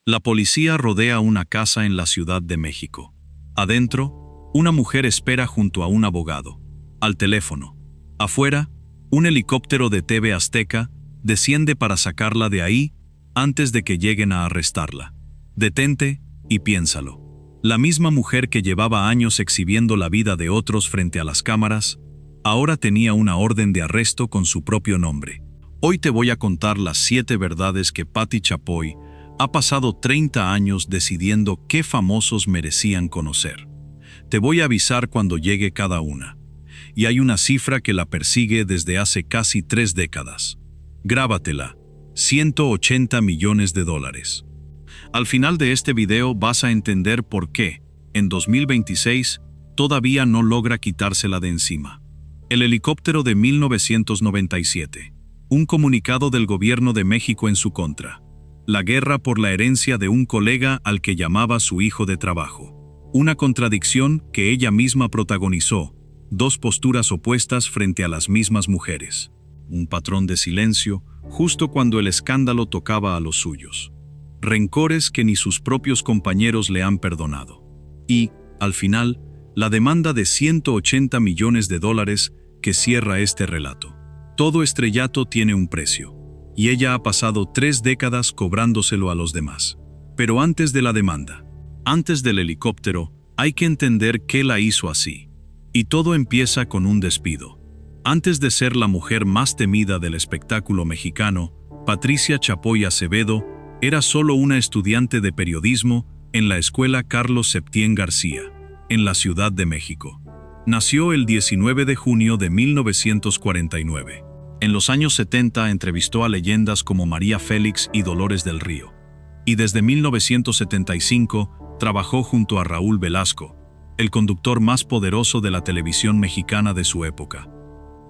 La policía rodea una casa en la Ciudad de México. Adentro, una mujer espera junto a un abogado. Al teléfono. Afuera, un helicóptero de TV Azteca desciende para sacarla de ahí antes de que lleguen a arrestarla. Detente y piénsalo. La misma mujer que llevaba años exhibiendo la vida de otros frente a las cámaras, ahora tenía una orden de arresto con su propio nombre. Hoy te voy a contar las 7 verdades que Patti Chapoy ha pasado 30 años decidiendo qué famosos merecían conocer. Te voy a avisar cuando llegue cada una. Y hay una cifra que la persigue desde hace casi 3 décadas. Grábatela: $180 millones. Al final de este video vas a entender por qué, en 2026, todavía no logra quitársela de encima. El helicóptero de 1997. Un comunicado del gobierno de México en su contra. La guerra por la herencia de un colega al que llamaba su hijo de trabajo. Una contradicción que ella misma protagonizó. 2 posturas opuestas frente a las mismas mujeres. Un patrón de silencio, justo cuando el escándalo tocaba a los suyos. Rencores que ni sus propios compañeros le han perdonado. Y, al final, la demanda de $180 millones que cierra este relato. Todo estrellato tiene un precio. Y ella ha pasado 3 décadas cobrándoselo a los demás. Pero antes de la demanda, antes del helicóptero, hay que entender qué la hizo así. Y todo empieza con un despido. Antes de ser la mujer más temida del espectáculo mexicano, Patricia Chapoy Acevedo era solo una estudiante de periodismo en la escuela Carlos Septién García, en la Ciudad de México. Nació el 19 de junio de 1949. En los años 70 entrevistó a leyendas como María Félix y Dolores del Río. Y desde 1975 trabajó junto a Raúl Velasco, el conductor más poderoso de la televisión mexicana de su época.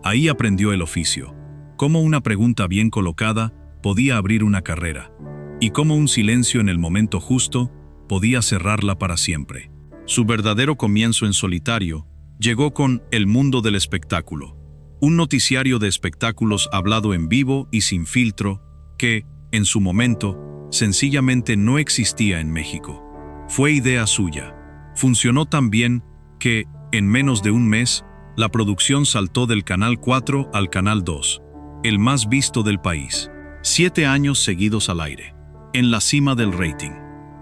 Ahí aprendió el oficio, cómo una pregunta bien colocada podía abrir una carrera, y cómo un silencio en el momento justo podía cerrarla para siempre. Su verdadero comienzo en solitario llegó con El Mundo del Espectáculo, un noticiario de espectáculos hablado en vivo y sin filtro que, en su momento, sencillamente no existía en México. Fue idea suya. Funcionó tan bien que, en menos de un mes, la producción saltó del Canal 4 al Canal 2, el más visto del país. 7 años seguidos al aire, en la cima del rating.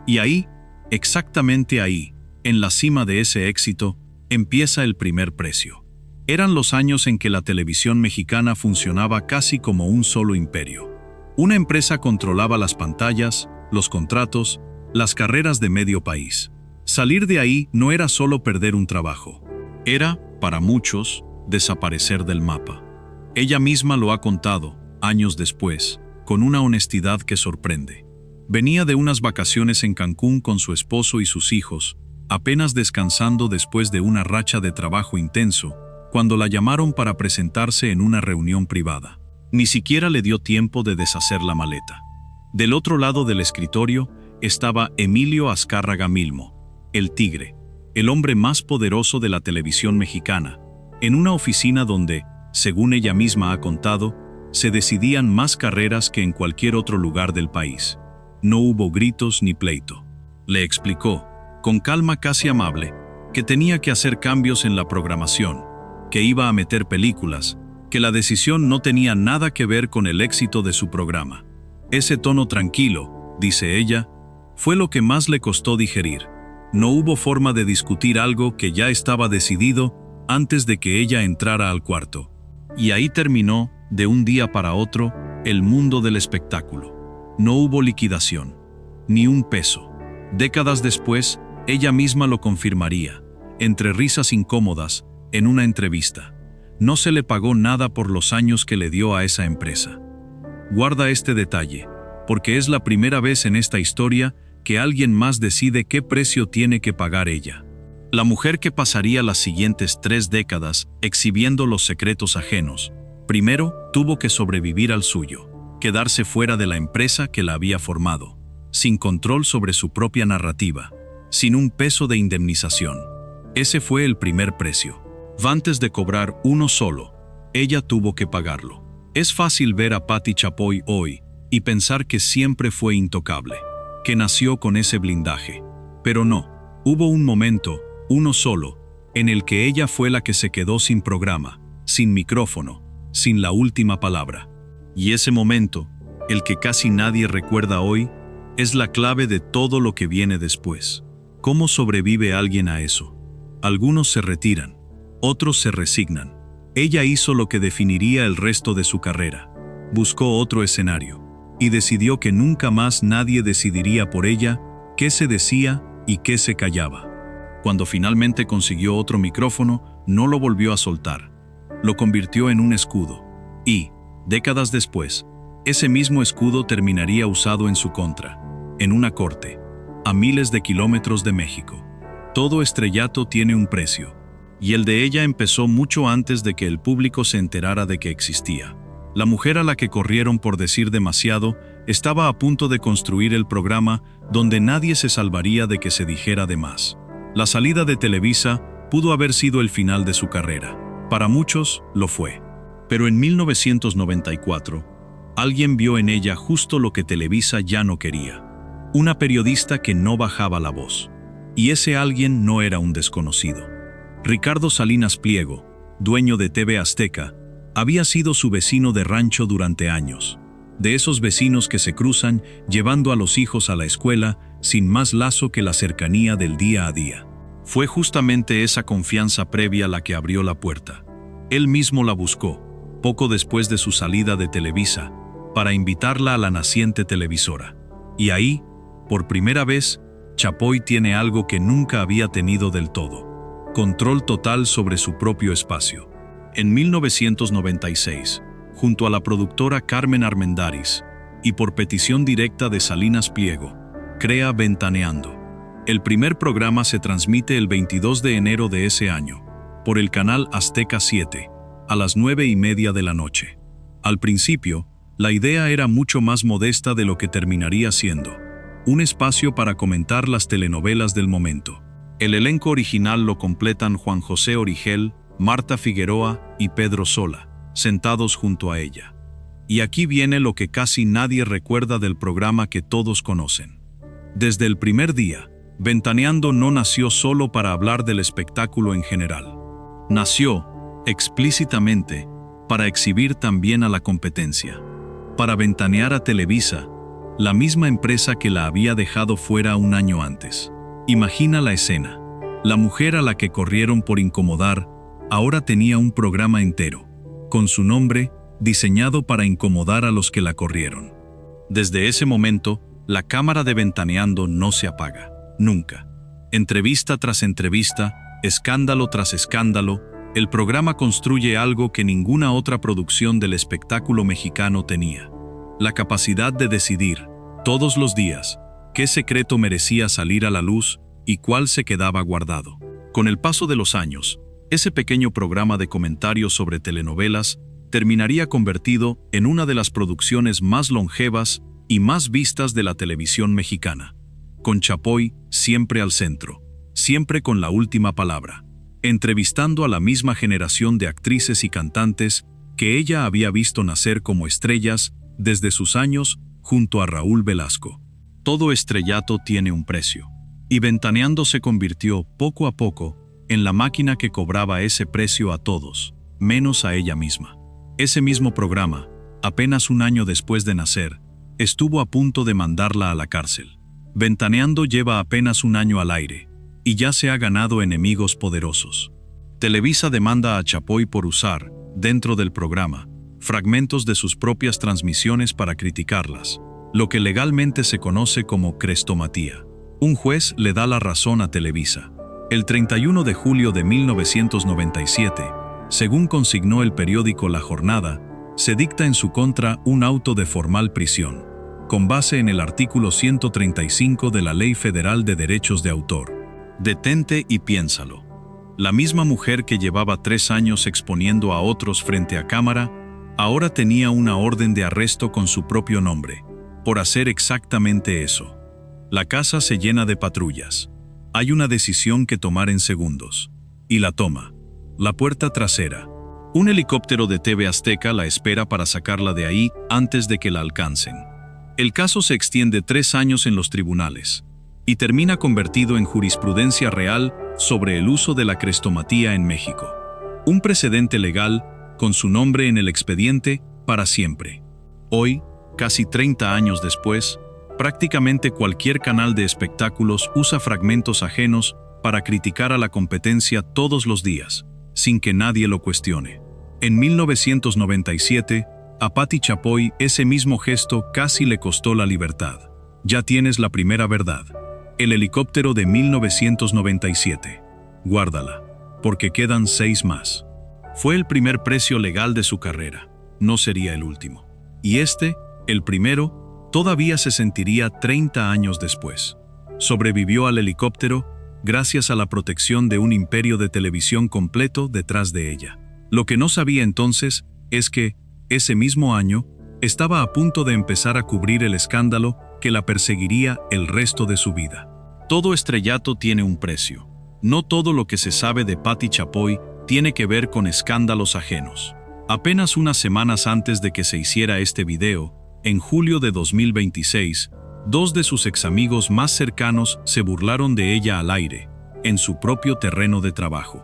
Y ahí, exactamente ahí, en la cima de ese éxito, empieza el primer precio. Eran los años en que la televisión mexicana funcionaba casi como un solo imperio. Una empresa controlaba las pantallas, los contratos, las carreras de medio país. Salir de ahí no era solo perder un trabajo. Era, para muchos, desaparecer del mapa. Ella misma lo ha contado, años después, con una honestidad que sorprende. Venía de unas vacaciones en Cancún con su esposo y sus hijos, apenas descansando después de una racha de trabajo intenso, cuando la llamaron para presentarse en una reunión privada. Ni siquiera le dio tiempo de deshacer la maleta. Del otro lado del escritorio estaba Emilio Azcárraga Milmo, el Tigre, el hombre más poderoso de la televisión mexicana, en una oficina donde, según ella misma ha contado, se decidían más carreras que en cualquier otro lugar del país. No hubo gritos ni pleito. Le explicó, con calma casi amable, que tenía que hacer cambios en la programación, que iba a meter películas, que la decisión no tenía nada que ver con el éxito de su programa. Ese tono tranquilo, dice ella, fue lo que más le costó digerir. No hubo forma de discutir algo que ya estaba decidido antes de que ella entrara al cuarto. Y ahí terminó, de un día para otro, el mundo del espectáculo. No hubo liquidación, ni un peso. Décadas después, ella misma lo confirmaría, entre risas incómodas, en una entrevista. No se le pagó nada por los años que le dio a esa empresa. Guarda este detalle, porque es la primera vez en esta historia que alguien más decide qué precio tiene que pagar ella. La mujer que pasaría las siguientes 3 décadas exhibiendo los secretos ajenos, primero tuvo que sobrevivir al suyo, quedarse fuera de la empresa que la había formado, sin control sobre su propia narrativa, sin un peso de indemnización. Ese fue el primer precio. Antes de cobrar uno solo, ella tuvo que pagarlo. Es fácil ver a Patti Chapoy hoy y pensar que siempre fue intocable. que nació con ese blindaje. Pero no, hubo un momento, uno solo, en el que ella fue la que se quedó sin programa, sin micrófono, sin la última palabra. Y ese momento, el que casi nadie recuerda hoy, es la clave de todo lo que viene después. ¿Cómo sobrevive alguien a eso? Algunos se retiran, otros se resignan. Ella hizo lo que definiría el resto de su carrera. Buscó otro escenario y decidió que nunca más nadie decidiría por ella qué se decía y qué se callaba. Cuando finalmente consiguió otro micrófono, no lo volvió a soltar. Lo convirtió en un escudo. Y, décadas después, ese mismo escudo terminaría usado en su contra, en una corte, a miles de kilómetros de México. Todo estrellato tiene un precio, y el de ella empezó mucho antes de que el público se enterara de que existía. La mujer a la que corrieron por decir demasiado estaba a punto de construir el programa donde nadie se salvaría de que se dijera de más. La salida de Televisa pudo haber sido el final de su carrera. Para muchos, lo fue. Pero en 1994, alguien vio en ella justo lo que Televisa ya no quería. Una periodista que no bajaba la voz. Y ese alguien no era un desconocido. Ricardo Salinas Pliego, dueño de TV Azteca, había sido su vecino de rancho durante años. De esos vecinos que se cruzan llevando a los hijos a la escuela sin más lazo que la cercanía del día a día. Fue justamente esa confianza previa la que abrió la puerta. Él mismo la buscó, poco después de su salida de Televisa, para invitarla a la naciente televisora. Y ahí, por primera vez, Chapoy tiene algo que nunca había tenido del todo: control total sobre su propio espacio. En 1996, junto a la productora Carmen Armendáriz, y por petición directa de Salinas Pliego, crea Ventaneando. El primer programa se transmite el 22 de enero de ese año, por el canal Azteca 7, a las 9:30 de la noche. Al principio, la idea era mucho más modesta de lo que terminaría siendo: un espacio para comentar las telenovelas del momento. El elenco original lo completan Juan José Origel, Marta Figueroa y Pedro Sola, sentados junto a ella. Y aquí viene lo que casi nadie recuerda del programa que todos conocen. Desde el primer día, Ventaneando no nació solo para hablar del espectáculo en general. Nació, explícitamente, para exhibir también a la competencia. Para ventanear a Televisa, la misma empresa que la había dejado fuera un año antes. Imagina la escena. La mujer a la que corrieron por incomodar, ahora tenía un programa entero, con su nombre, diseñado para incomodar a los que la corrieron. Desde ese momento, la cámara de Ventaneando no se apaga, nunca. Entrevista tras entrevista, escándalo tras escándalo, el programa construye algo que ninguna otra producción del espectáculo mexicano tenía: la capacidad de decidir, todos los días, qué secreto merecía salir a la luz y cuál se quedaba guardado. Con el paso de los años, ese pequeño programa de comentarios sobre telenovelas terminaría convertido en una de las producciones más longevas y más vistas de la televisión mexicana, con Chapoy siempre al centro, siempre con la última palabra, entrevistando a la misma generación de actrices y cantantes que ella había visto nacer como estrellas desde sus años junto a Raúl Velasco. Todo estrellato tiene un precio, y Ventaneando se convirtió poco a poco en la máquina que cobraba ese precio a todos, menos a ella misma. Ese mismo programa, apenas un año después de nacer, estuvo a punto de mandarla a la cárcel. Ventaneando lleva apenas un año al aire, y ya se ha ganado enemigos poderosos. Televisa demanda a Chapoy por usar, dentro del programa, fragmentos de sus propias transmisiones para criticarlas, lo que legalmente se conoce como crestomatía. Un juez le da la razón a Televisa. El 31 de julio de 1997, según consignó el periódico La Jornada, se dicta en su contra un auto de formal prisión, con base en el artículo 135 de la Ley Federal de Derechos de Autor. Detente y piénsalo. La misma mujer que llevaba 3 años exponiendo a otros frente a cámara, ahora tenía una orden de arresto con su propio nombre, por hacer exactamente eso. La casa se llena de patrullas. Hay una decisión que tomar en segundos. Y la toma. La puerta trasera. Un helicóptero de TV Azteca la espera para sacarla de ahí antes de que la alcancen. El caso se extiende 3 años en los tribunales y termina convertido en jurisprudencia real sobre el uso de la crestomatía en México. Un precedente legal con su nombre en el expediente para siempre. Hoy, casi 30 años después, prácticamente cualquier canal de espectáculos usa fragmentos ajenos para criticar a la competencia todos los días, sin que nadie lo cuestione. En 1997, a Pati Chapoy ese mismo gesto casi le costó la libertad. Ya tienes la primera verdad. El helicóptero de 1997. Guárdala, porque quedan 6 más. Fue el primer precio legal de su carrera. No sería el último. Y este, el primero, todavía se sentiría 30 años después. Sobrevivió al helicóptero gracias a la protección de un imperio de televisión completo detrás de ella. Lo que no sabía entonces es que, ese mismo año, estaba a punto de empezar a cubrir el escándalo que la perseguiría el resto de su vida. Todo estrellato tiene un precio. No todo lo que se sabe de Pati Chapoy tiene que ver con escándalos ajenos. Apenas unas semanas antes de que se hiciera este video, en julio de 2026, 2 de sus examigos más cercanos se burlaron de ella al aire, en su propio terreno de trabajo.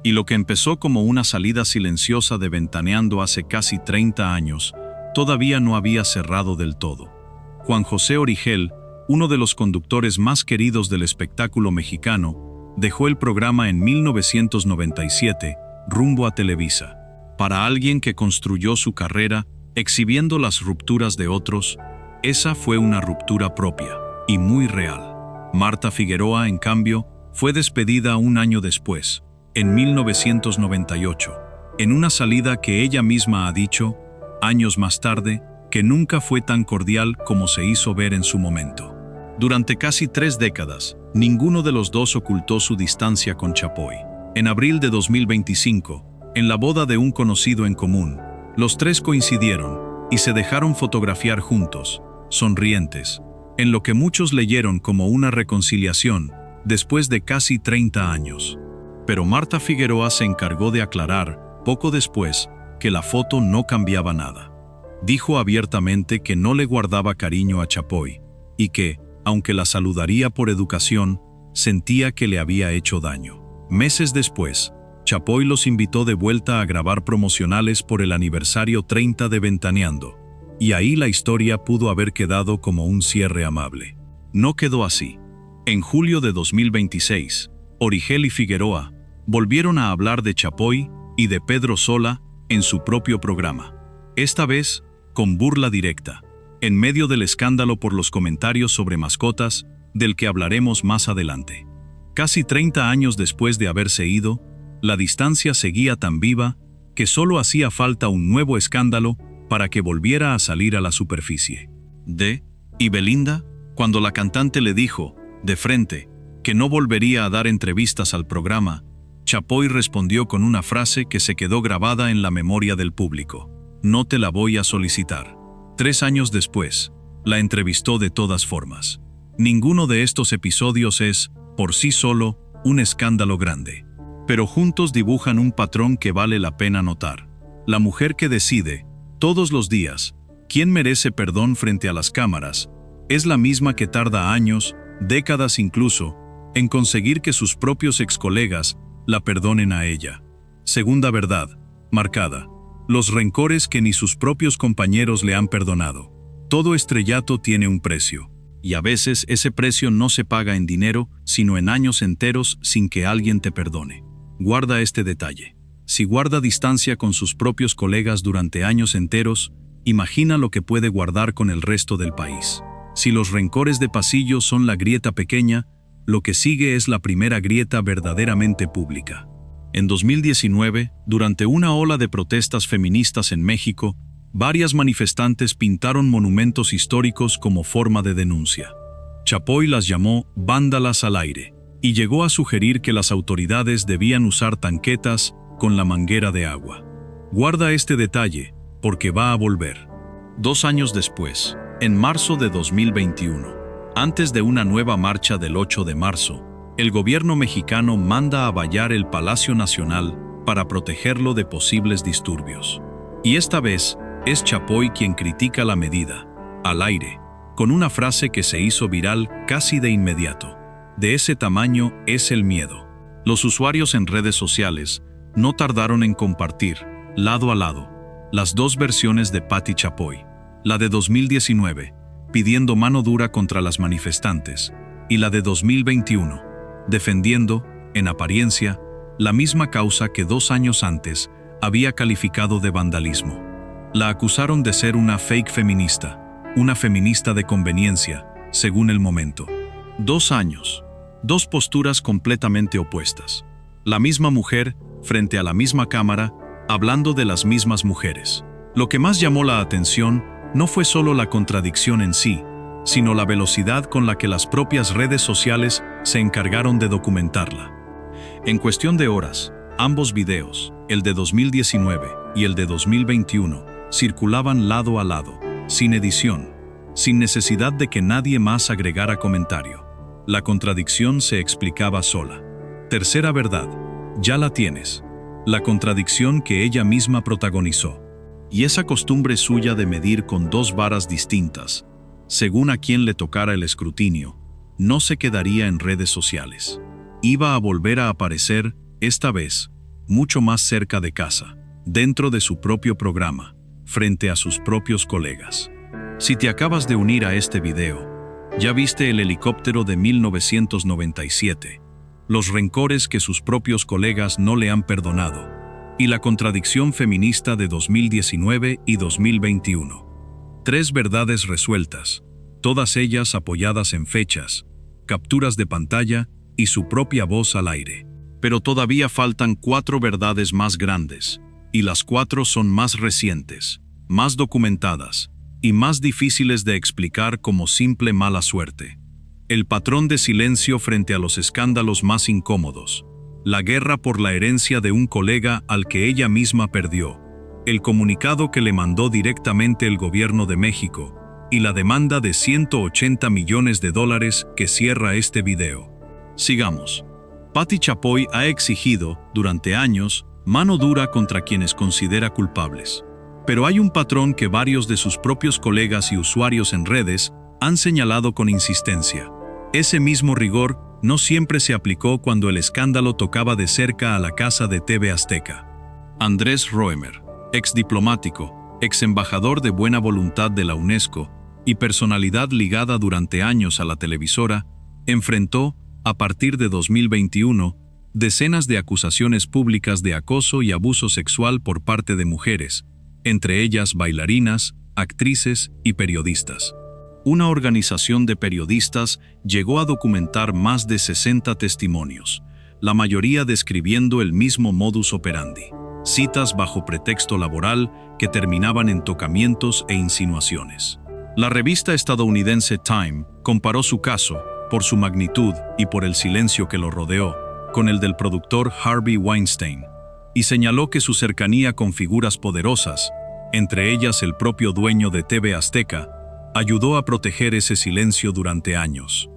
Y lo que empezó como una salida silenciosa de Ventaneando hace casi 30 años, todavía no había cerrado del todo. Juan José Origel, uno de los conductores más queridos del espectáculo mexicano, dejó el programa en 1997, rumbo a Televisa. Para alguien que construyó su carrera exhibiendo las rupturas de otros, esa fue una ruptura propia, y muy real. Marta Figueroa, en cambio, fue despedida un año después, en 1998, en una salida que ella misma ha dicho, años más tarde, que nunca fue tan cordial como se hizo ver en su momento. Durante casi 3 décadas, ninguno de los dos ocultó su distancia con Chapoy. En abril de 2025, en la boda de un conocido en común, los 3 coincidieron y se dejaron fotografiar juntos, sonrientes, en lo que muchos leyeron como una reconciliación después de casi 30 años. Pero Marta Figueroa se encargó de aclarar, poco después, que la foto no cambiaba nada. Dijo abiertamente que no le guardaba cariño a Chapoy y que, aunque la saludaría por educación, sentía que le había hecho daño. Meses después, Chapoy los invitó de vuelta a grabar promocionales por el aniversario 30 de Ventaneando, y ahí la historia pudo haber quedado como un cierre amable. No quedó así. En julio de 2026, Origel y Figueroa volvieron a hablar de Chapoy y de Pedro Sola en su propio programa. Esta vez, con burla directa, en medio del escándalo por los comentarios sobre mascotas, del que hablaremos más adelante. Casi 30 años después de haberse ido, la distancia seguía tan viva que solo hacía falta un nuevo escándalo para que volviera a salir a la superficie. Y Belinda, cuando la cantante le dijo, de frente, que no volvería a dar entrevistas al programa, Chapoy respondió con una frase que se quedó grabada en la memoria del público. No te la voy a solicitar. 3 años después, la entrevistó de todas formas. Ninguno de estos episodios es, por sí solo, un escándalo grande. Pero juntos dibujan un patrón que vale la pena notar. La mujer que decide, todos los días, quién merece perdón frente a las cámaras, es la misma que tarda años, décadas incluso, en conseguir que sus propios excolegas la perdonen a ella. Segunda verdad, marcada. Los rencores que ni sus propios compañeros le han perdonado. Todo estrellato tiene un precio. Y a veces ese precio no se paga en dinero, sino en años enteros sin que alguien te perdone. Guarda este detalle. Si guarda distancia con sus propios colegas durante años enteros, imagina lo que puede guardar con el resto del país. Si los rencores de pasillo son la grieta pequeña, lo que sigue es la primera grieta verdaderamente pública. En 2019, durante una ola de protestas feministas en México, varias manifestantes pintaron monumentos históricos como forma de denuncia. Chapoy las llamó vándalas al aire y llegó a sugerir que las autoridades debían usar tanquetas con la manguera de agua. Guarda este detalle, porque va a volver. 2 años después, en marzo de 2021, antes de una nueva marcha del 8 de marzo, el gobierno mexicano manda a vallar el Palacio Nacional para protegerlo de posibles disturbios. Y esta vez, es Chapoy quien critica la medida, al aire, con una frase que se hizo viral casi de inmediato. De ese tamaño es el miedo. Los usuarios en redes sociales no tardaron en compartir, lado a lado, las dos versiones de Patti Chapoy, la de 2019, pidiendo mano dura contra las manifestantes, y la de 2021, defendiendo, en apariencia, la misma causa que 2 años antes había calificado de vandalismo. La acusaron de ser una fake feminista, una feminista de conveniencia, según el momento. 2 años, 2 posturas completamente opuestas. La misma mujer frente a la misma cámara, hablando de las mismas mujeres. Lo que más llamó la atención no fue solo la contradicción en sí, sino la velocidad con la que las propias redes sociales se encargaron de documentarla. En cuestión de horas, ambos videos, el de 2019 y el de 2021, circulaban lado a lado, sin edición, sin necesidad de que nadie más agregara comentario. La contradicción se explicaba sola. Tercera verdad, ya la tienes. La contradicción que ella misma protagonizó. Y esa costumbre suya de medir con 2 varas distintas, según a quien le tocara el escrutinio, no se quedaría en redes sociales. Iba a volver a aparecer, esta vez, mucho más cerca de casa, dentro de su propio programa, frente a sus propios colegas. Si te acabas de unir a este video, ya viste el helicóptero de 1997, los rencores que sus propios colegas no le han perdonado, y la contradicción feminista de 2019 y 2021. 3 verdades resueltas, todas ellas apoyadas en fechas, capturas de pantalla y su propia voz al aire. Pero todavía faltan 4 verdades más grandes, y las 4 son más recientes, más documentadas, y más difíciles de explicar como simple mala suerte. El patrón de silencio frente a los escándalos más incómodos, la guerra por la herencia de un colega al que ella misma perdió, el comunicado que le mandó directamente el gobierno de México, y la demanda de $180 millones que cierra este video. Sigamos. Patti Chapoy ha exigido, durante años, mano dura contra quienes considera culpables. Pero hay un patrón que varios de sus propios colegas y usuarios en redes han señalado con insistencia. Ese mismo rigor no siempre se aplicó cuando el escándalo tocaba de cerca a la casa de TV Azteca. Andrés Roemer, ex diplomático, ex embajador de buena voluntad de la UNESCO y personalidad ligada durante años a la televisora, enfrentó, a partir de 2021, decenas de acusaciones públicas de acoso y abuso sexual por parte de mujeres, entre ellas bailarinas, actrices y periodistas. Una organización de periodistas llegó a documentar más de 60 testimonios, la mayoría describiendo el mismo modus operandi, citas bajo pretexto laboral que terminaban en tocamientos e insinuaciones. La revista estadounidense Time comparó su caso, por su magnitud y por el silencio que lo rodeó, con el del productor Harvey Weinstein, y señaló que su cercanía con figuras poderosas, entre ellas el propio dueño de TV Azteca, ayudó a proteger ese silencio durante años.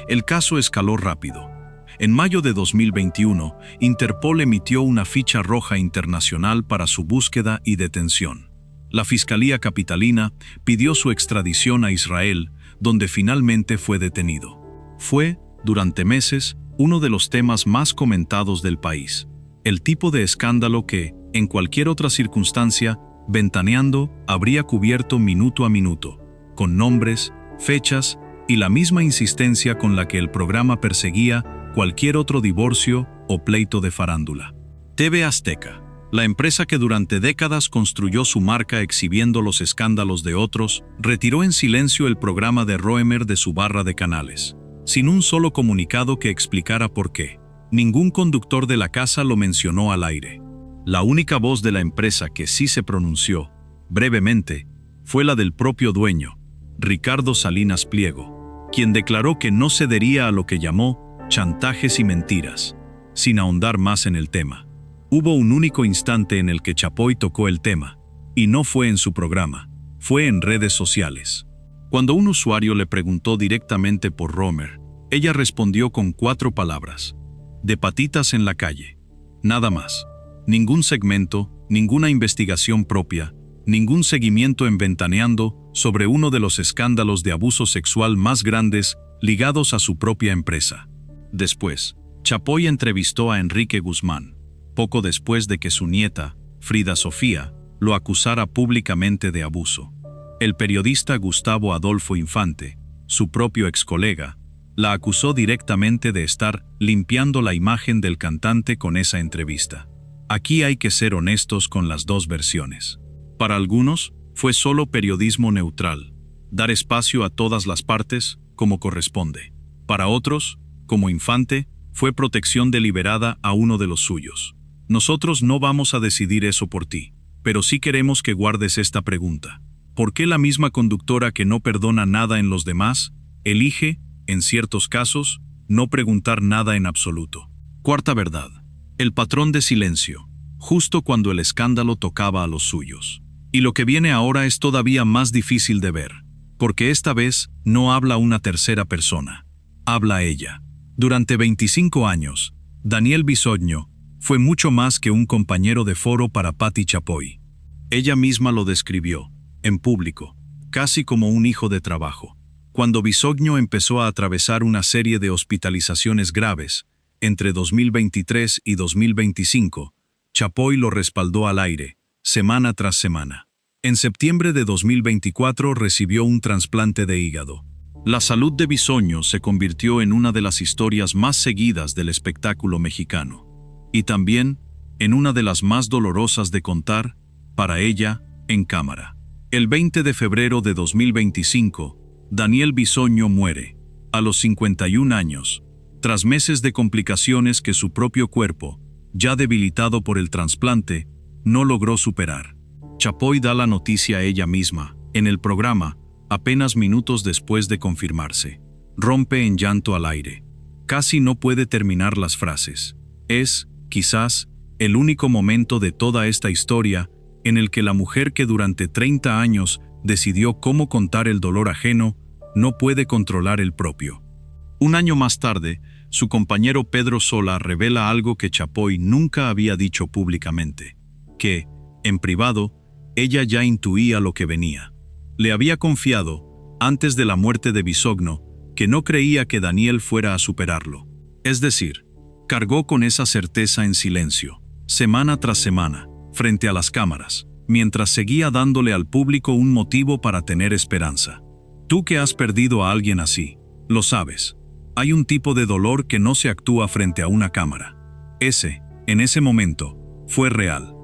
El caso escaló rápido. En mayo de 2021, Interpol emitió una ficha roja internacional para su búsqueda y detención. La Fiscalía Capitalina pidió su extradición a Israel, donde finalmente fue detenido. Fue, durante meses, uno de los temas más comentados del país. El tipo de escándalo que, en cualquier otra circunstancia, Ventaneando habría cubierto minuto a minuto, con nombres, fechas y la misma insistencia con la que el programa perseguía cualquier otro divorcio o pleito de farándula. TV Azteca, la empresa que durante décadas construyó su marca exhibiendo los escándalos de otros, retiró en silencio el programa de Roemer de su barra de canales, sin un solo comunicado que explicara por qué. Ningún conductor de la casa lo mencionó al aire. La única voz de la empresa que sí se pronunció, brevemente, fue la del propio dueño, Ricardo Salinas Pliego, quien declaró que no cedería a lo que llamó chantajes y mentiras, sin ahondar más en el tema. Hubo un único instante en el que Chapoy tocó el tema, y no fue en su programa, fue en redes sociales. Cuando un usuario le preguntó directamente por Roemer, ella respondió con 4 palabras: de patitas en la calle. Nada más. Ningún segmento, ninguna investigación propia, ningún seguimiento en Ventaneando, sobre uno de los escándalos de abuso sexual más grandes ligados a su propia empresa. Después, Chapoy entrevistó a Enrique Guzmán, poco después de que su nieta, Frida Sofía, lo acusara públicamente de abuso. El periodista Gustavo Adolfo Infante, su propio excolega, la acusó directamente de estar limpiando la imagen del cantante con esa entrevista. Aquí hay que ser honestos con las dos versiones. Para algunos, fue solo periodismo neutral, dar espacio a todas las partes, como corresponde. Para otros, como Infante, fue protección deliberada a uno de los suyos. Nosotros no vamos a decidir eso por ti, pero sí queremos que guardes esta pregunta. ¿Por qué la misma conductora que no perdona nada en los demás, elige, en ciertos casos, no preguntar nada en absoluto? Cuarta verdad. El patrón de silencio, justo cuando el escándalo tocaba a los suyos. Y lo que viene ahora es todavía más difícil de ver, porque esta vez no habla una tercera persona. Habla ella. Durante 25 años, Daniel Bisoño fue mucho más que un compañero de foro para Patti Chapoy. Ella misma lo describió, en público, casi como un hijo de trabajo. Cuando Bisoño empezó a atravesar una serie de hospitalizaciones graves, entre 2023 y 2025, Chapoy lo respaldó al aire, semana tras semana. En septiembre de 2024 recibió un trasplante de hígado. La salud de Bisoño se convirtió en una de las historias más seguidas del espectáculo mexicano. Y también en una de las más dolorosas de contar, para ella, en cámara. El 20 de febrero de 2025, Daniel Bisoño muere, a los 51 años, tras meses de complicaciones que su propio cuerpo, ya debilitado por el trasplante, no logró superar. Chapoy da la noticia a ella misma, en el programa, apenas minutos después de confirmarse. Rompe en llanto al aire. Casi no puede terminar las frases. Es, quizás, el único momento de toda esta historia en el que la mujer que durante 30 años decidió cómo contar el dolor ajeno, no puede controlar el propio. Un año más tarde, su compañero Pedro Sola revela algo que Chapoy nunca había dicho públicamente, que, en privado, ella ya intuía lo que venía. Le había confiado, antes de la muerte de Bisoño, que no creía que Daniel fuera a superarlo. Es decir, cargó con esa certeza en silencio, semana tras semana, frente a las cámaras, mientras seguía dándole al público un motivo para tener esperanza. Tú que has perdido a alguien así, lo sabes. Hay un tipo de dolor que no se actúa frente a una cámara. Ese, en ese momento, fue real.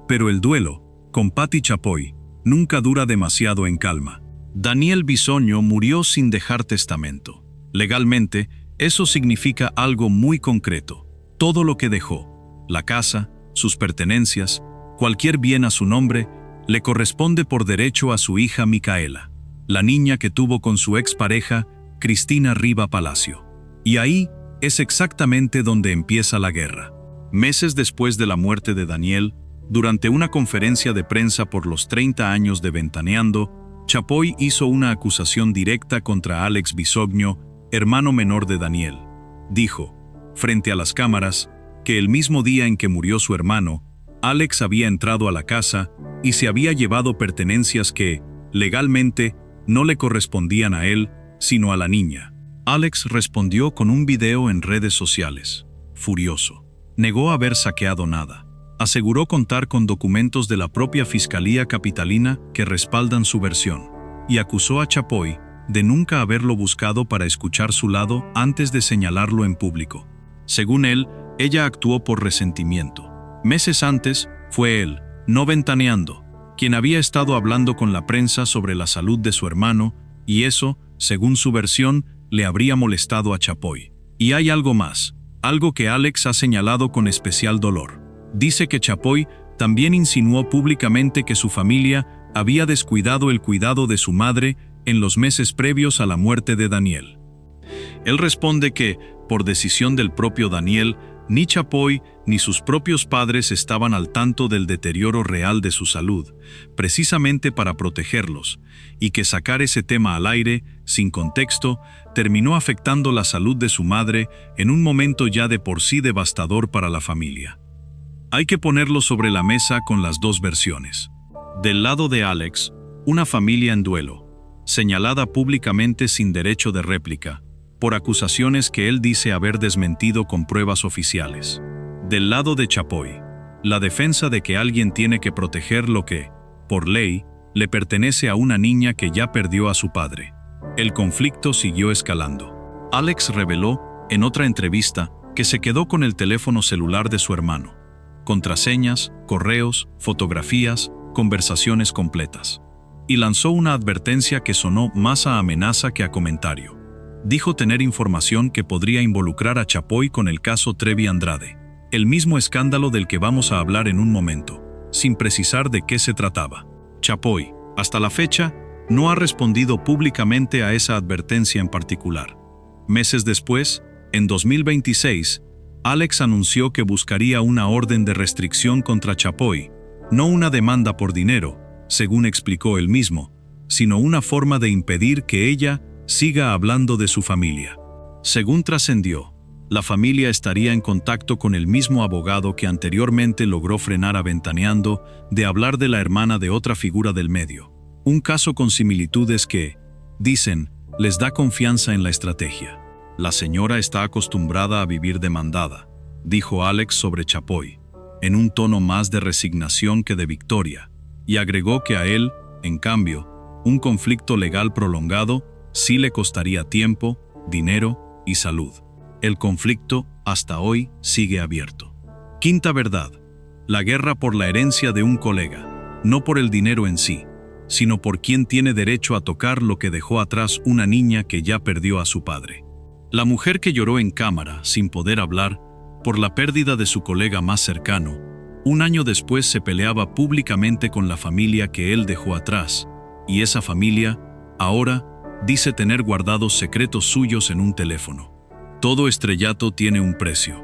Pero el duelo, con Patti Chapoy, nunca dura demasiado en calma. Daniel Bisoño murió sin dejar testamento. Legalmente, eso significa algo muy concreto. Todo lo que dejó, la casa, sus pertenencias, cualquier bien a su nombre, le corresponde por derecho a su hija Micaela, la niña que tuvo con su expareja, Cristina Riva Palacio. Y ahí es exactamente donde empieza la guerra. Meses después de la muerte de Daniel, durante una conferencia de prensa por los 30 años de Ventaneando, Chapoy hizo una acusación directa contra Alex Bisoño, hermano menor de Daniel. Dijo, frente a las cámaras, que el mismo día en que murió su hermano, Alex había entrado a la casa y se había llevado pertenencias que, legalmente, no le correspondían a él, sino a la niña. Alex respondió con un video en redes sociales, furioso. Negó haber saqueado nada. Aseguró contar con documentos de la propia Fiscalía Capitalina que respaldan su versión, y acusó a Chapoy de nunca haberlo buscado para escuchar su lado antes de señalarlo en público. Según él, ella actuó por resentimiento. Meses antes, fue él, no Ventaneando, quien había estado hablando con la prensa sobre la salud de su hermano, y eso, según su versión, le habría molestado a Chapoy. Y hay algo más, algo que Alex ha señalado con especial dolor. Dice que Chapoy también insinuó públicamente que su familia había descuidado el cuidado de su madre en los meses previos a la muerte de Daniel. Él responde que, por decisión del propio Daniel, ni Chapoy ni sus propios padres estaban al tanto del deterioro real de su salud, precisamente para protegerlos, y que sacar ese tema al aire, sin contexto, terminó afectando la salud de su madre en un momento ya de por sí devastador para la familia. Hay que ponerlo sobre la mesa con las dos versiones. Del lado de Alex, una familia en duelo, señalada públicamente sin derecho de réplica, por acusaciones que él dice haber desmentido con pruebas oficiales. Del lado de Chapoy, la defensa de que alguien tiene que proteger lo que, por ley, le pertenece a una niña que ya perdió a su padre. El conflicto siguió escalando. Alex reveló, en otra entrevista, que se quedó con el teléfono celular de su hermano. Contraseñas, correos, fotografías, conversaciones completas. Y lanzó una advertencia que sonó más a amenaza que a comentario. Dijo tener información que podría involucrar a Chapoy con el caso Trevi Andrade, el mismo escándalo del que vamos a hablar en un momento, sin precisar de qué se trataba. Chapoy, hasta la fecha, no ha respondido públicamente a esa advertencia en particular. Meses después, en 2026, Alex anunció que buscaría una orden de restricción contra Chapoy, no una demanda por dinero, según explicó él mismo, sino una forma de impedir que ella siga hablando de su familia. Según trascendió, la familia estaría en contacto con el mismo abogado que anteriormente logró frenar a Ventaneando de hablar de la hermana de otra figura del medio. Un caso con similitudes que, dicen, les da confianza en la estrategia. La señora está acostumbrada a vivir demandada, dijo Alex sobre Chapoy, en un tono más de resignación que de victoria, y agregó que a él, en cambio, un conflicto legal prolongado sí le costaría tiempo, dinero y salud. El conflicto, hasta hoy, sigue abierto. Quinta verdad: la guerra por la herencia de un colega, no por el dinero en sí, sino por quien tiene derecho a tocar lo que dejó atrás una niña que ya perdió a su padre. La mujer que lloró en cámara, sin poder hablar, por la pérdida de su colega más cercano, un año después se peleaba públicamente con la familia que él dejó atrás, y esa familia, ahora, dice tener guardados secretos suyos en un teléfono. Todo estrellato tiene un precio.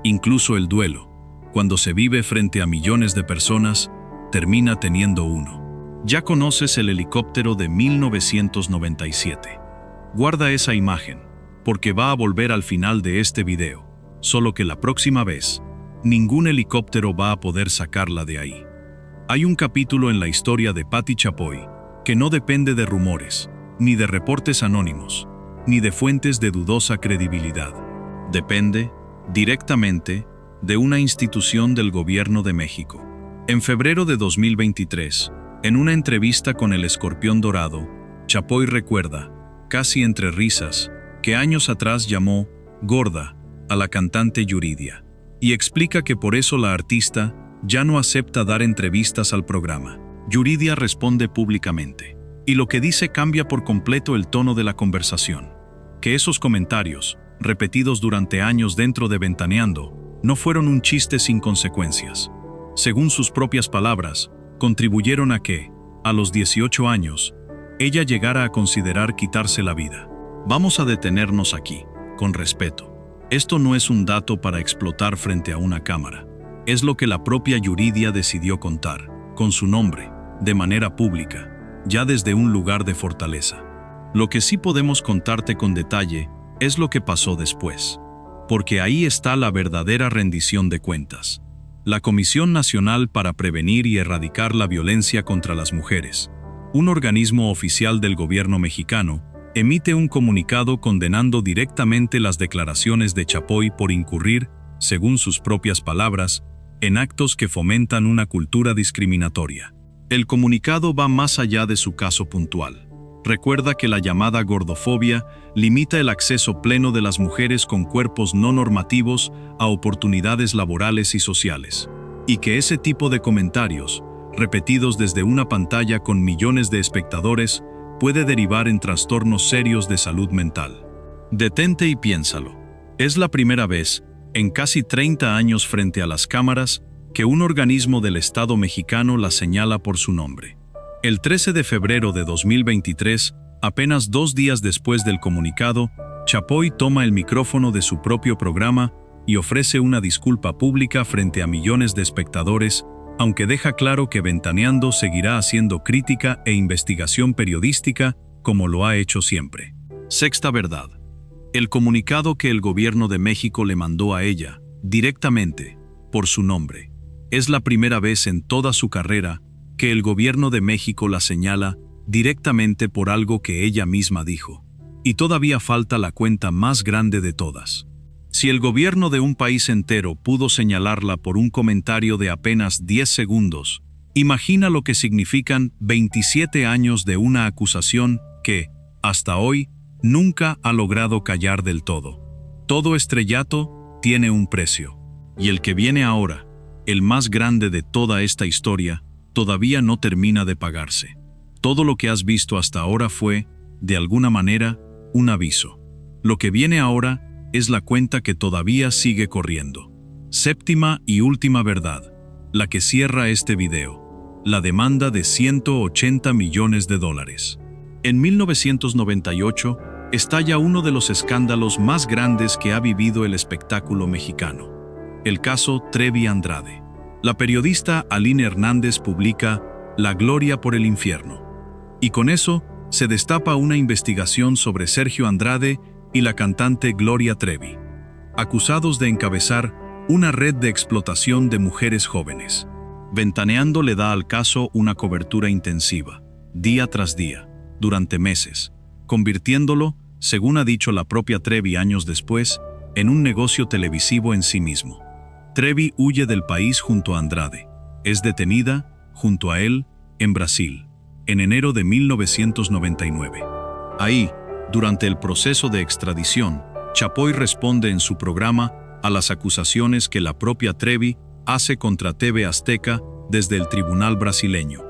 Incluso el duelo, cuando se vive frente a millones de personas, termina teniendo uno. Ya conoces el helicóptero de 1997. Guarda esa imagen, porque va a volver al final de este video, solo que la próxima vez, ningún helicóptero va a poder sacarla de ahí. Hay un capítulo en la historia de Patti Chapoy que no depende de rumores, ni de reportes anónimos, ni de fuentes de dudosa credibilidad. Depende, directamente, de una institución del Gobierno de México. En febrero de 2023, en una entrevista con El Escorpión Dorado, Chapoy recuerda, casi entre risas, que años atrás llamó gorda a la cantante Yuridia, y explica que por eso la artista ya no acepta dar entrevistas al programa. Yuridia responde públicamente, y lo que dice cambia por completo el tono de la conversación. Que esos comentarios, repetidos durante años dentro de Ventaneando, no fueron un chiste sin consecuencias. Según sus propias palabras, contribuyeron a que, a los 18 años, ella llegara a considerar quitarse la vida. Vamos a detenernos aquí, con respeto. Esto no es un dato para explotar frente a una cámara. Es lo que la propia Yuridia decidió contar, con su nombre, de manera pública, ya desde un lugar de fortaleza. Lo que sí podemos contarte con detalle es lo que pasó después, porque ahí está la verdadera rendición de cuentas. La Comisión Nacional para Prevenir y Erradicar la Violencia contra las Mujeres, un organismo oficial del gobierno mexicano, emite un comunicado condenando directamente las declaraciones de Chapoy por incurrir, según sus propias palabras, en actos que fomentan una cultura discriminatoria. El comunicado va más allá de su caso puntual. Recuerda que la llamada gordofobia limita el acceso pleno de las mujeres con cuerpos no normativos a oportunidades laborales y sociales, y que ese tipo de comentarios, repetidos desde una pantalla con millones de espectadores, puede derivar en trastornos serios de salud mental. Detente y piénsalo. Es la primera vez, en casi 30 años frente a las cámaras, que un organismo del Estado mexicano la señala por su nombre. El 13 de febrero de 2023, apenas 2 días después del comunicado, Chapoy toma el micrófono de su propio programa y ofrece una disculpa pública frente a millones de espectadores, aunque deja claro que Ventaneando seguirá haciendo crítica e investigación periodística como lo ha hecho siempre. Sexta verdad: el comunicado que el gobierno de México le mandó a ella, directamente, por su nombre. Es la primera vez en toda su carrera que el gobierno de México la señala directamente por algo que ella misma dijo. Y todavía falta la cuenta más grande de todas. Si el gobierno de un país entero pudo señalarla por un comentario de apenas 10 segundos, imagina lo que significan 27 años de una acusación que, hasta hoy, nunca ha logrado callar del todo. Todo estrellato tiene un precio. Y el que viene ahora, el más grande de toda esta historia, todavía no termina de pagarse. Todo lo que has visto hasta ahora fue, de alguna manera, un aviso. Lo que viene ahora es la cuenta que todavía sigue corriendo. Séptima y última verdad, la que cierra este video. La demanda de $180 millones. En 1998, estalla uno de los escándalos más grandes que ha vivido el espectáculo mexicano. El caso Trevi Andrade. La periodista Aline Hernández publica La Gloria por el Infierno. Y con eso, se destapa una investigación sobre Sergio Andrade y la cantante Gloria Trevi, acusados de encabezar una red de explotación de mujeres jóvenes. Ventaneando le da al caso una cobertura intensiva, día tras día, durante meses, convirtiéndolo, según ha dicho la propia Trevi años después, en un negocio televisivo en sí mismo. Trevi huye del país junto a Andrade. Es detenida, junto a él, en Brasil, en enero de 1999. Ahí, durante el proceso de extradición, Chapoy responde en su programa a las acusaciones que la propia Trevi hace contra TV Azteca desde el tribunal brasileño,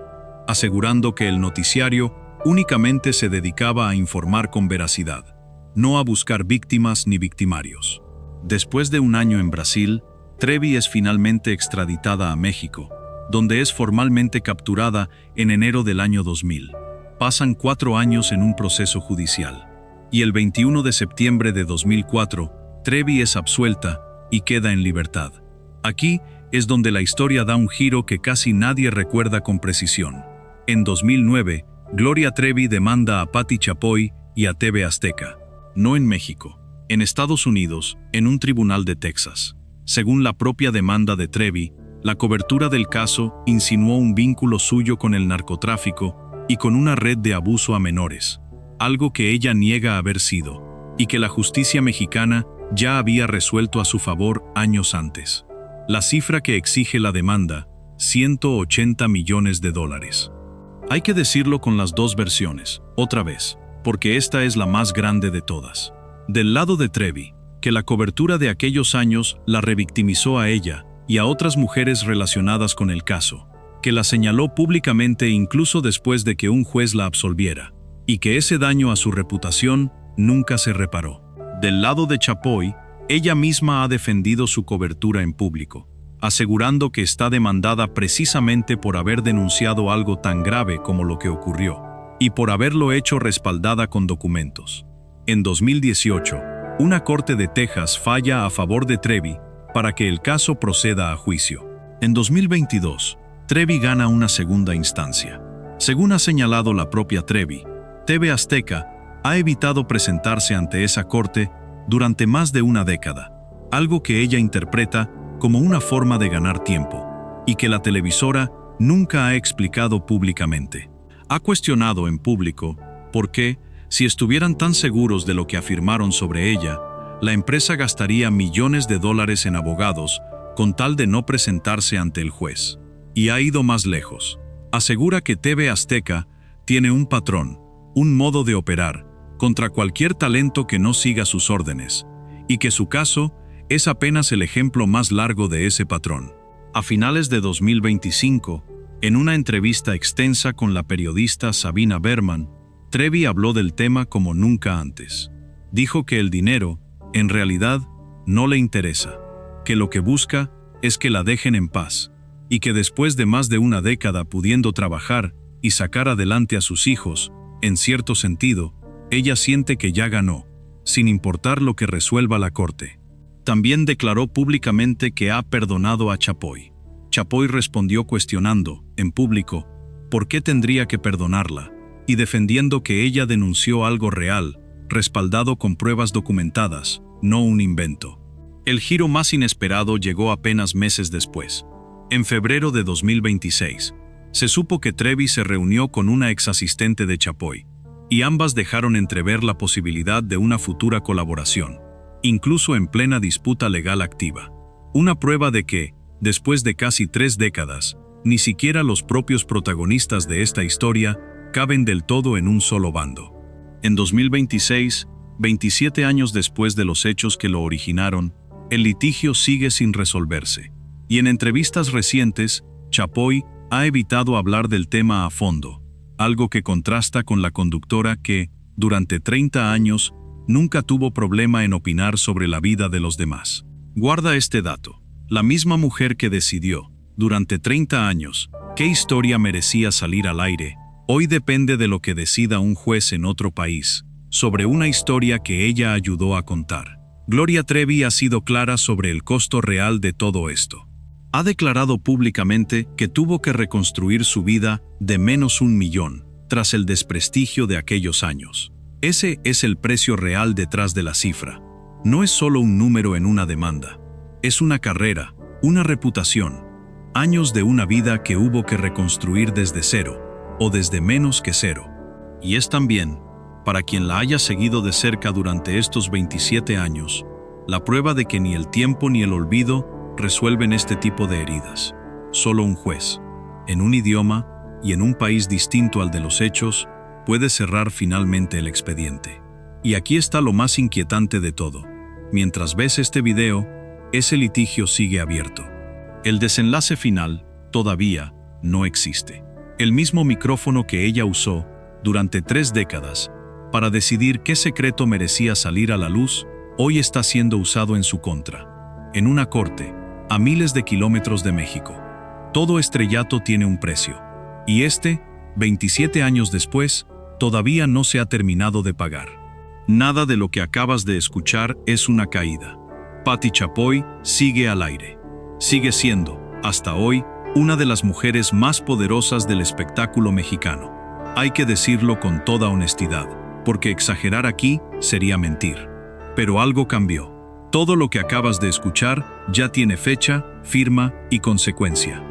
asegurando que el noticiario únicamente se dedicaba a informar con veracidad, no a buscar víctimas ni victimarios. Después de un año en Brasil, Trevi es finalmente extraditada a México, donde es formalmente capturada en enero del año 2000. Pasan 4 años en un proceso judicial, y el 21 de septiembre de 2004, Trevi es absuelta y queda en libertad. Aquí es donde la historia da un giro que casi nadie recuerda con precisión. En 2009, Gloria Trevi demanda a Patti Chapoy y a TV Azteca, no en México, en Estados Unidos, en un tribunal de Texas. Según la propia demanda de Trevi, la cobertura del caso insinuó un vínculo suyo con el narcotráfico y con una red de abuso a menores, algo que ella niega haber sido, y que la justicia mexicana ya había resuelto a su favor años antes. La cifra que exige la demanda, $180 millones. Hay que decirlo con las dos versiones, otra vez, porque esta es la más grande de todas. Del lado de Trevi, que la cobertura de aquellos años la revictimizó a ella y a otras mujeres relacionadas con el caso, que la señaló públicamente incluso después de que un juez la absolviera, y que ese daño a su reputación nunca se reparó. Del lado de Chapoy, ella misma ha defendido su cobertura en público, asegurando que está demandada precisamente por haber denunciado algo tan grave como lo que ocurrió, y por haberlo hecho respaldada con documentos. En 2018, una corte de Texas falla a favor de Trevi para que el caso proceda a juicio. En 2022, Trevi gana una segunda instancia. Según ha señalado la propia Trevi, TV Azteca ha evitado presentarse ante esa corte durante más de una década, algo que ella interpreta como una forma de ganar tiempo, y que la televisora nunca ha explicado públicamente. Ha cuestionado en público por qué, si estuvieran tan seguros de lo que afirmaron sobre ella, la empresa gastaría millones de dólares en abogados con tal de no presentarse ante el juez. Y ha ido más lejos. Asegura que TV Azteca tiene un patrón, un modo de operar, contra cualquier talento que no siga sus órdenes, y que su caso es apenas el ejemplo más largo de ese patrón. A finales de 2025, en una entrevista extensa con la periodista Sabina Berman, Trevi habló del tema como nunca antes. Dijo que el dinero, en realidad, no le interesa, que lo que busca es que la dejen en paz, y que después de más de una década pudiendo trabajar y sacar adelante a sus hijos, en cierto sentido, ella siente que ya ganó, sin importar lo que resuelva la corte. También declaró públicamente que ha perdonado a Chapoy. Chapoy respondió cuestionando, en público, por qué tendría que perdonarla, y defendiendo que ella denunció algo real, respaldado con pruebas documentadas, no un invento. El giro más inesperado llegó apenas meses después. En febrero de 2026, Se supo que Trevi se reunió con una ex asistente de Chapoy, y ambas dejaron entrever la posibilidad de una futura colaboración, incluso en plena disputa legal activa. Una prueba de que, después de casi 3 décadas, ni siquiera los propios protagonistas de esta historia caben del todo en un solo bando. En 2026, 27 años después de los hechos que lo originaron, el litigio sigue sin resolverse. Y en entrevistas recientes, Chapoy ha evitado hablar del tema a fondo, algo que contrasta con la conductora que, durante 30 años, nunca tuvo problema en opinar sobre la vida de los demás. Guarda este dato. La misma mujer que decidió, durante 30 años, qué historia merecía salir al aire, hoy depende de lo que decida un juez en otro país, sobre una historia que ella ayudó a contar. Gloria Trevi ha sido clara sobre el costo real de todo esto. Ha declarado públicamente que tuvo que reconstruir su vida de menos $1 millón, tras el desprestigio de aquellos años. Ese es el precio real detrás de la cifra. No es solo un número en una demanda. Es una carrera, una reputación, años de una vida que hubo que reconstruir desde cero, o desde menos que cero. Y es también, para quien la haya seguido de cerca durante estos 27 años, la prueba de que ni el tiempo ni el olvido resuelven este tipo de heridas. Solo un juez, en un idioma y en un país distinto al de los hechos, puede cerrar finalmente el expediente. Y aquí está lo más inquietante de todo. Mientras ves este video, ese litigio sigue abierto. El desenlace final, todavía, no existe. El mismo micrófono que ella usó durante 3 décadas para decidir qué secreto merecía salir a la luz, hoy está siendo usado en su contra. En una corte, a miles de kilómetros de México. Todo estrellato tiene un precio. Y 27 años después, todavía no se ha terminado de pagar. Nada de lo que acabas de escuchar es una caída. Patti Chapoy sigue al aire. Sigue siendo, hasta hoy, una de las mujeres más poderosas del espectáculo mexicano. Hay que decirlo con toda honestidad, porque exagerar aquí sería mentir. Pero algo cambió. Todo lo que acabas de escuchar ya tiene fecha, firma y consecuencia.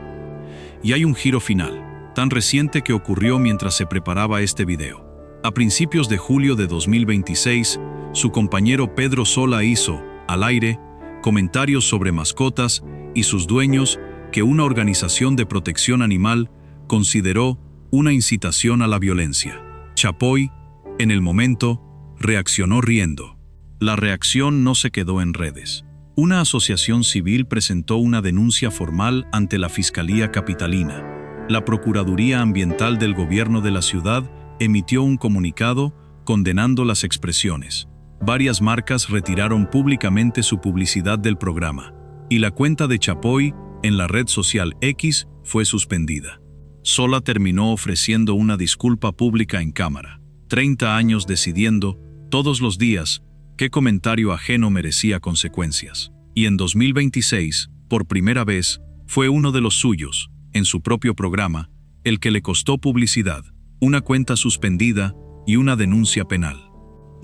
Y hay un giro final, tan reciente que ocurrió mientras se preparaba este video. A principios de julio de 2026, su compañero Pedro Sola hizo, al aire, comentarios sobre mascotas y sus dueños que una organización de protección animal consideró una incitación a la violencia. Chapoy, en el momento, reaccionó riendo. La reacción no se quedó en redes. Una asociación civil presentó una denuncia formal ante la Fiscalía Capitalina. La Procuraduría Ambiental del Gobierno de la ciudad emitió un comunicado condenando las expresiones. Varias marcas retiraron públicamente su publicidad del programa, y la cuenta de Chapoy en la red social X fue suspendida. Sola terminó ofreciendo una disculpa pública en cámara. 30 años decidiendo, todos los días, qué comentario ajeno merecía consecuencias. Y en 2026, por primera vez, fue uno de los suyos, en su propio programa, el que le costó publicidad, una cuenta suspendida y una denuncia penal.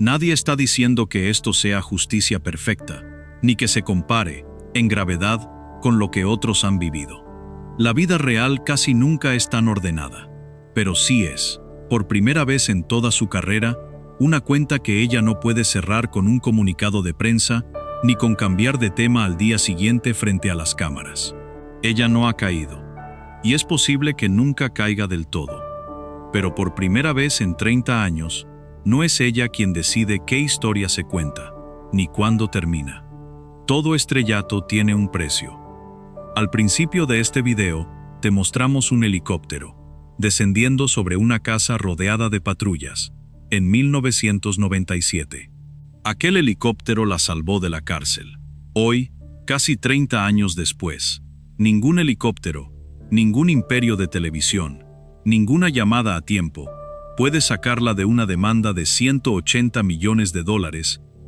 Nadie está diciendo que esto sea justicia perfecta, ni que se compare, en gravedad, con lo que otros han vivido. La vida real casi nunca es tan ordenada, pero sí es, por primera vez en toda su carrera, una cuenta que ella no puede cerrar con un comunicado de prensa, ni con cambiar de tema al día siguiente frente a las cámaras. Ella no ha caído, y es posible que nunca caiga del todo. Pero por primera vez en 30 años, no es ella quien decide qué historia se cuenta, ni cuándo termina. Todo estrellato tiene un precio. Al principio de este video, te mostramos un helicóptero, descendiendo sobre una casa rodeada de patrullas, en 1997. Aquel helicóptero la salvó de la cárcel. Hoy, casi 30 años después, ningún helicóptero, ningún imperio de televisión, ninguna llamada a tiempo, puede sacarla de una demanda de $180 millones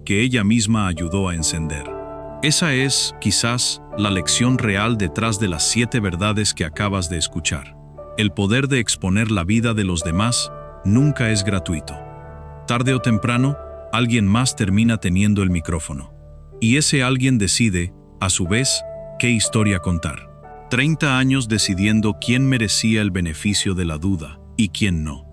que ella misma ayudó a encender. Esa es, quizás, la lección real detrás de las 7 verdades que acabas de escuchar. El poder de exponer la vida de los demás nunca es gratuito. Tarde o temprano, alguien más termina teniendo el micrófono. Y ese alguien decide, a su vez, qué historia contar. 30 años decidiendo quién merecía el beneficio de la duda y quién no.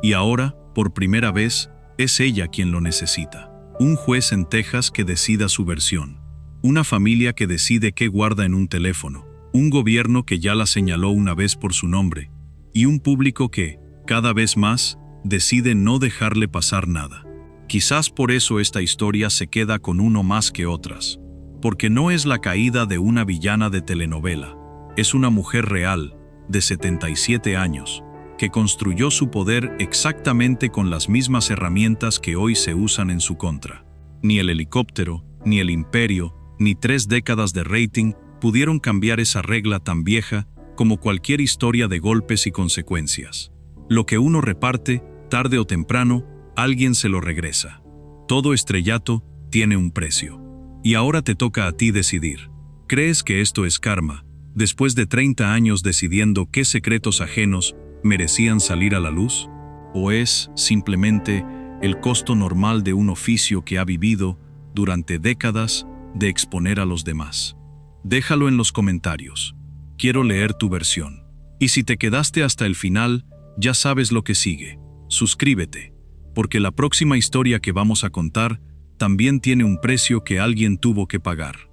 Y ahora, por primera vez, es ella quien lo necesita. Un juez en Texas que decida su versión. Una familia que decide qué guarda en un teléfono. Un gobierno que ya la señaló una vez por su nombre. Y un público que, cada vez más, decide no dejarle pasar nada. Quizás por eso esta historia se queda con uno más que otras. Porque no es la caída de una villana de telenovela. Es una mujer real, de 77 años, que construyó su poder exactamente con las mismas herramientas que hoy se usan en su contra. Ni el helicóptero, ni el imperio, ni 3 décadas de rating pudieron cambiar esa regla tan vieja como cualquier historia de golpes y consecuencias. Lo que uno reparte, tarde o temprano, alguien se lo regresa. Todo estrellato tiene un precio. Y ahora te toca a ti decidir. ¿Crees que esto es karma, después de 30 años decidiendo qué secretos ajenos merecían salir a la luz? ¿O es, simplemente, el costo normal de un oficio que ha vivido, durante décadas, de exponer a los demás? Déjalo en los comentarios. Quiero leer tu versión. Y si te quedaste hasta el final, ya sabes lo que sigue. Suscríbete, porque la próxima historia que vamos a contar también tiene un precio que alguien tuvo que pagar.